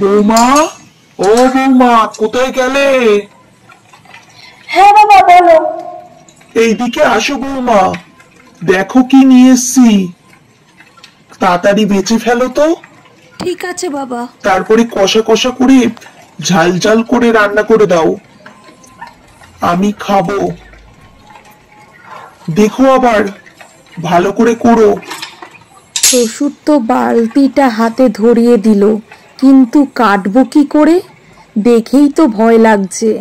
বৌমা, ও বৌমা, কোথায় গেলে? হ্যাঁ বাবা বলো। এইদিকে আসো বৌমা, দেখো কি নিয়ে এসছি। তাড়াতাড়ি বেঁচে ফেলো তো। ঠিক আছে বাবা। তারপরে কষা কষা করে ঝাল ঝাল করে রান্না করে দাও, আমি খাবো। দেখো আবার ভালো করে করো। শ্বশুর তো বালতিটা হাতে ধরিয়ে দিল, কিন্তু কাটবো কি করে? দেখেই তো ভয় লাগছে।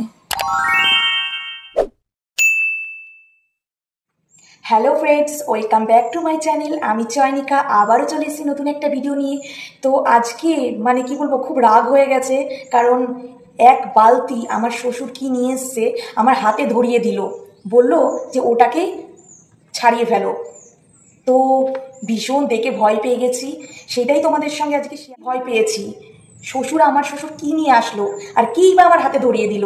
Hello friends, welcome back to my channel. আমি চয়নিকা, আবারও চলে এসেছি নতুন একটা ভিডিও নিয়ে। তো আজকে মানে কি বলবো, খুব রাগ হয়ে গেছে, কারণ এক বালতি আমার শ্বশুর কি নিয়ে এসছে আমার হাতে ধরিয়ে দিল, বলল যে ওটাকে ছাড়িয়ে ফেলো। তো ভীষণ দেখে ভয় পেয়ে গেছি, সেটাই তোমাদের সঙ্গে আজকে ভয় পেয়েছি। আমার শ্বশুর কী নিয়ে আসলো আর কী বা আমার হাতে ধরিয়ে দিল,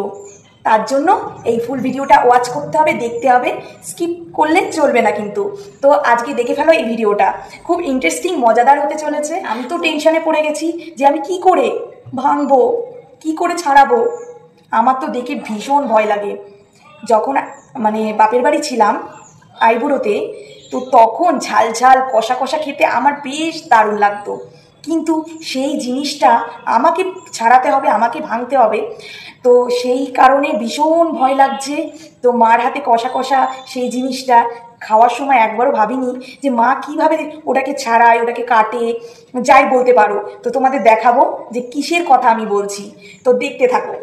তার জন্য এই ফুল ভিডিওটা ওয়াচ করতে হবে, দেখতে হবে, স্কিপ করলে চলবে না কিন্তু। তো আজকে দেখে ফেলো এই ভিডিওটা, খুব ইন্টারেস্টিং মজাদার হতে চলেছে। আমি তো টেনশনে পড়ে গেছি যে আমি কি করে ভাঙবো, কি করে ছাড়াবো। আমার তো দেখে ভীষণ ভয় লাগে। যখন মানে বাপের বাড়ি ছিলাম আইবুড়োতে, তো তখন ঝাল ঝাল কষা কষা খেতে আমার বেশ দারুণ লাগতো, কিন্তু সেই জিনিসটা আমাকে ছাড়াতে হবে, আমাকে ভাঙতে হবে। তো সেই কারণে ভীষণ ভয় লাগছে। তো মার হাতে কষা কষা সেই জিনিসটা খাওয়ার সময় একবারও ভাবিনি যে মা কীভাবে ওটাকে ছাড়ায়, ওটাকে কাটে, যাই বলতে পারো। তো তোমাদের দেখাবো যে কিসের কথা আমি বলছি, তো দেখতে থাকো।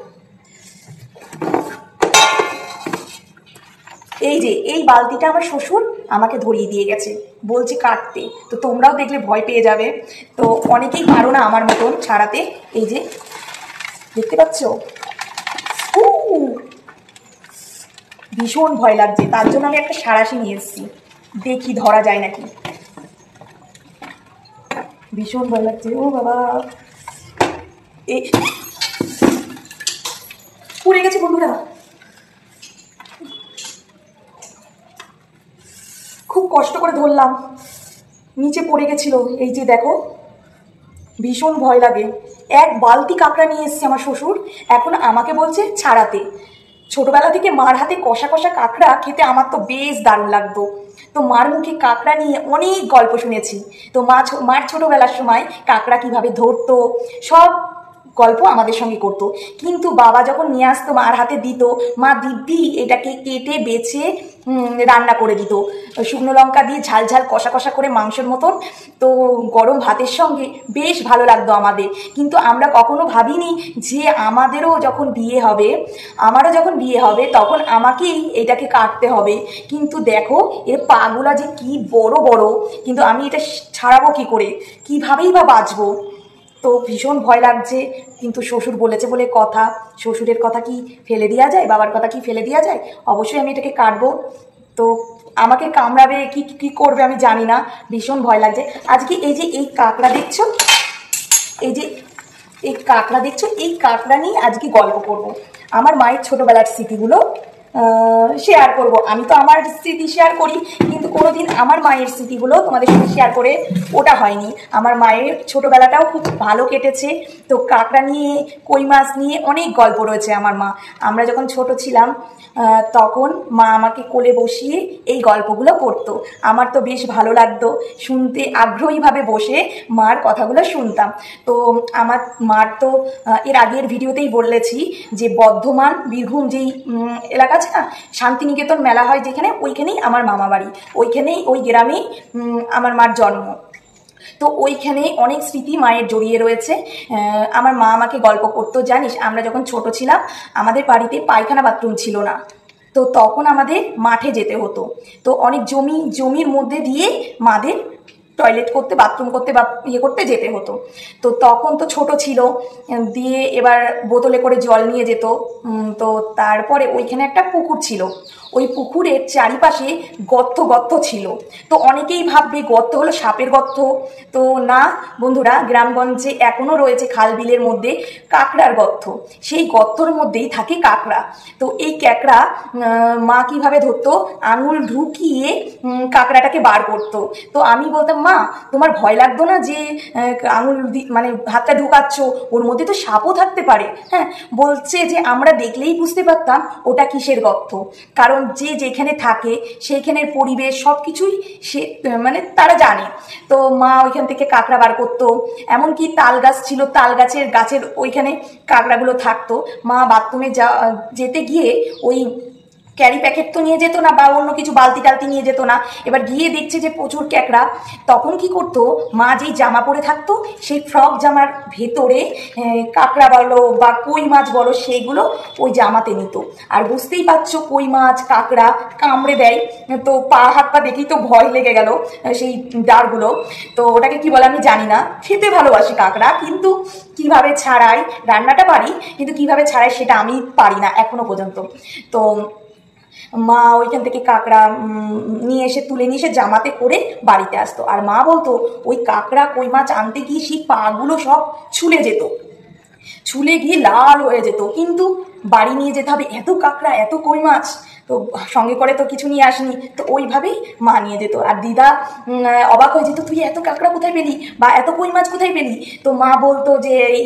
এই যে এই বালতিটা আমার শ্বশুর আমাকে ধরিয়ে দিয়ে গেছে, বলছে কাটতে। তো তোমরাও দেখলে ভয় পেয়ে যাবে। তো অনেকেই পারো না আমার মতন ছাড়াতে। এই যে দেখতে পাচ্ছ, ভীষণ ভয় লাগছে, তার জন্য আমি একটা সাঁড়াশি নিয়ে এসেছি, দেখি ধরা যায় নাকি। ভীষণ ভয় লাগছে, ও বাবা, এই পড়ে গেছে বন্ধুরা, খুব কষ্ট করে ধরলাম, নিচে পড়ে গেছিল। এই যে দেখো, ভীষণ ভয় লাগে। এক বালতি কাঁকড়া নিয়ে এসছে আমার শ্বশুর, এখন আমাকে বলছে ছাড়াতে। ছোটবেলা থেকে মার হাতে কষা কষা কাঁকড়া খেতে আমার তো বেশ দারুণ লাগতো। তো মার মুখে কাঁকড়া নিয়ে অনেক গল্প শুনেছি। তো মার ছোটবেলার সময় কাঁকড়া কিভাবে ধরতো সব গল্প আমাদের সঙ্গে করতো। কিন্তু বাবা যখন নিয়ে আসতো মার হাতে দিত, মা দিব্যি এটাকে কেটে বেছে রান্না করে দিত, শুকনো লঙ্কা দিয়ে ঝাল ঝাল কষা কষা করে মাংসের মতন। তো গরম ভাতের সঙ্গে বেশ ভালো লাগতো আমাদের। কিন্তু আমরা কখনো ভাবিনি যে আমারও যখন বিয়ে হবে তখন আমাকেই এটাকে কাটতে হবে। কিন্তু দেখো এর পাগুলা যে কি বড় বড়, কিন্তু আমি এটা ছাড়াবো কি করে, কিভাবেই বা বাঁচবো। তো ভীষণ ভয় লাগছে, কিন্তু শ্বশুর বলেছে বলে কথা, শ্বশুরের কথা কি ফেলে দেওয়া যায়, বাবার কথা কি ফেলে দেওয়া যায়? অবশ্যই আমি এটাকে কাটবো। তো আমাকে কামড়াবে কি কি করবে আমি জানি না, ভীষণ ভয় লাগছে। আজকে এই যে এই কাঁকড়া দেখছো, এই কাঁকড়া নিয়ে আজকে গল্প করব। আমার মায়ের ছোটবেলার স্মৃতিগুলো শেয়ার করব। আমি তো আমার স্মৃতি শেয়ার করি, কিন্তু কোনোদিন আমার মায়ের স্মৃতিগুলো তোমাদের সাথে শেয়ার করে ওটা হয়নি। আমার মায়ের ছোটবেলাটাও খুব ভালো কেটেছে। তো কাঁকড়া নিয়ে, কই মাছ নিয়ে অনেক গল্প রয়েছে আমার মা। আমরা যখন ছোট ছিলাম তখন মা আমাকে কোলে বসিয়ে এই গল্পগুলো করতো। আমার তো বেশ ভালো লাগতো শুনতে, আগ্রহীভাবে বসে মার কথাগুলো শুনতাম। তো আমার মার তো এর আগের ভিডিওতেই বলেছি যে বর্ধমান বীরভূম যেই এলাকা আছে না, শান্তিনিকেতন মেলা হয় যেখানে, ওইখানেই আমার মামা বাড়ি, ওইখানেই ওই গ্রামেই আমার মার জন্ম। তো ওইখানে অনেক স্মৃতি মায়ের জড়িয়ে রয়েছে। আমার মা আমাকে গল্প করতো, জানিস আমরা যখন ছোট ছিলাম আমাদের বাড়িতে পায়খানা বাথরুম ছিল না, তো তখন আমাদের মাঠে যেতে হতো। তো অনেক জমির মধ্যে দিয়ে মাদের টয়লেট করতে, বাথরুম করতে বা করতে যেতে হতো। তো তখন তো ছোট ছিল, দিয়ে এবার বোতলে করে জল নিয়ে যেত। তো তারপরে ওইখানে একটা পুকুর ছিল, ওই পুকুরের চারিপাশে গর্ত গর্ত ছিল। তো অনেকেই ভাববে গর্ত হলো সাপের গর্ত, তো না বন্ধুরা, গ্রামগঞ্জে এখনও রয়েছে খাল বিলের মধ্যে কাঁকড়ার গর্ত, সেই গর্তর মধ্যেই থাকে কাঁকড়া। তো এই কাঁকড়া মা কিভাবে ধরতো, আঙুল ঢুকিয়ে কাঁকড়াটাকে বার করতো। তো আমি বলতাম মা তোমার ভয় লাগতো না যে আঙুল মানে হাতটা ঢুকাচ্ছ, ওর মধ্যে তো সাপও থাকতে পারে? হ্যাঁ, বলছে যে আমরা দেখলেই বুঝতে পারতাম ওটা কিসের গর্ত, কারণ যে যেখানে থাকে সেইখানের পরিবেশ সব কিছুই সে মানে তারা জানে। তো মা ওইখান থেকে কাঁকড়া বার করতো, এমনকি তাল গাছ ছিল, তাল গাছের ওইখানে কাঁকড়াগুলো থাকতো। মা বাথরুমে যেতে গিয়ে ওই ক্যারি প্যাকেট তো নিয়ে যেত না বা অন্য কিছু বালতি টালতি নিয়ে যেত না, এবার গিয়ে দেখছে যে প্রচুর ক্যাকড়া। তখন কি করতো, মা যেই জামা পরে থাকতো সেই ফ্রক জামার ভেতরে কাঁকড়া বলো বা কই মাছ বলো সেগুলো ওই জামাতে নিত। আর বুঝতেই পারছো কই মাছ কাঁকড়া কামড়ে দেয়, তো পা হাত পা দেখেই তো ভয় লেগে গেল সেই দাঁড়গুলো। তো ওটাকে কি বলে আমি জানি না, খেতে ভালোবাসি কাঁকড়া, কিন্তু কিভাবে ছাড়াই, রান্নাটা পারি কিন্তু কিভাবে ছাড়াই সেটা আমি পারি না এখনো পর্যন্ত। তো মা ওইখান থেকে কাঁকড়া নিয়ে এসে তুলে নিয়ে এসে জামাতে করে বাড়িতে আসতো। আর মা বলতো ওই কাঁকড়া কই মাছ আনতে গিয়ে সেই পাগুলো সব ছুলে যেত, ছুলে গিয়ে লাল হয়ে যেত, কিন্তু বাড়ি নিয়ে যেতে হবে এত কাঁকড়া এত কই মাছ, তো সঙ্গে করে তো কিছু নিয়ে আসিনি, তো ওইভাবেই মা নিয়ে যেত। আর দিদা অবাক হয়ে যেত, তুই এত কাঁকড়া কোথায় পেলি বা এত কই মাছ কোথায় পেলি? তো মা বলতো যে এই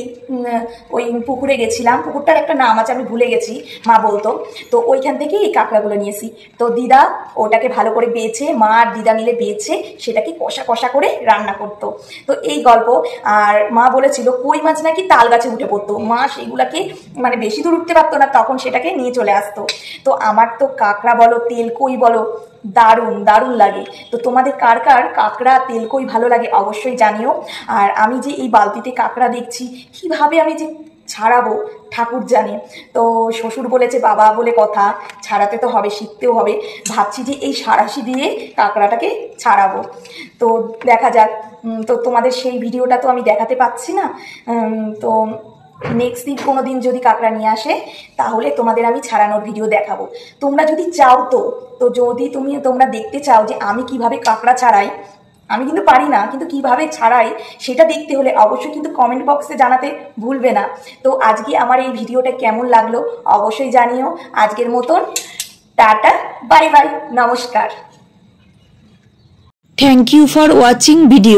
ওই পুকুরে গেছিলাম, পুকুরটার একটা নাম আছে আমি ভুলে গেছি, মা বলতো, তো ওইখান থেকেই এই কাঁকড়াগুলো নিয়েছি। তো দিদা ওটাকে ভালো করে বেছে, মা আর দিদা মিলে বেছে সেটাকে কষা কষা করে রান্না করতো। তো এই গল্প। আর মা বলেছিল কই মাছ নাকি তাল গাছে উঠে পড়তো, মা সেগুলাকে মানে বেশি দূর উঠতে পারতো না, তখন সেটাকে নিয়ে চলে আসতো। তো আমার তো কাঁকড়া বলো তেল কই বলো দারুণ দারুণ লাগে। তো তোমাদের কার কার কাঁকড়া তেল কই ভালো লাগে অবশ্যই জানিও। আর আমি যে এই বালতিতে কাঁকড়া দেখছি কিভাবে আমি যে ছাড়াবো ঠাকুর জানে। তো শ্বশুর বলেছে বাবা বলে কথা, ছাড়াতে তো হবে, শিখতেও হবে। ভাবছি যে এই সাঁড়াশি দিয়ে কাঁকড়াটাকে ছাড়াবো, তো দেখা যাক। তো তোমাদের সেই ভিডিওটা তো আমি দেখাতে পাচ্ছি না। তো নেক্সট দিন কোনো দিন যদি কাঁকড়া নিয়ে আসে তাহলে তোমাদের আমি ছাড়ানোর ভিডিও দেখাবো। তোমরা যদি চাও তো যদি তোমরা দেখতে চাও যে আমি কিভাবে কাঁকড়া ছাড়াই, আমি কিন্তু পারি না, কিন্তু কিভাবে ছাড়াই সেটা দেখতে হলে অবশ্যই কিন্তু কমেন্ট বক্সে জানাতে ভুলবে না। তো আজকে আমার এই ভিডিওটা কেমন লাগলো অবশ্যই জানিও। আজকের মতন টাটা, বাই বাই, নমস্কার। Thank you for watching video.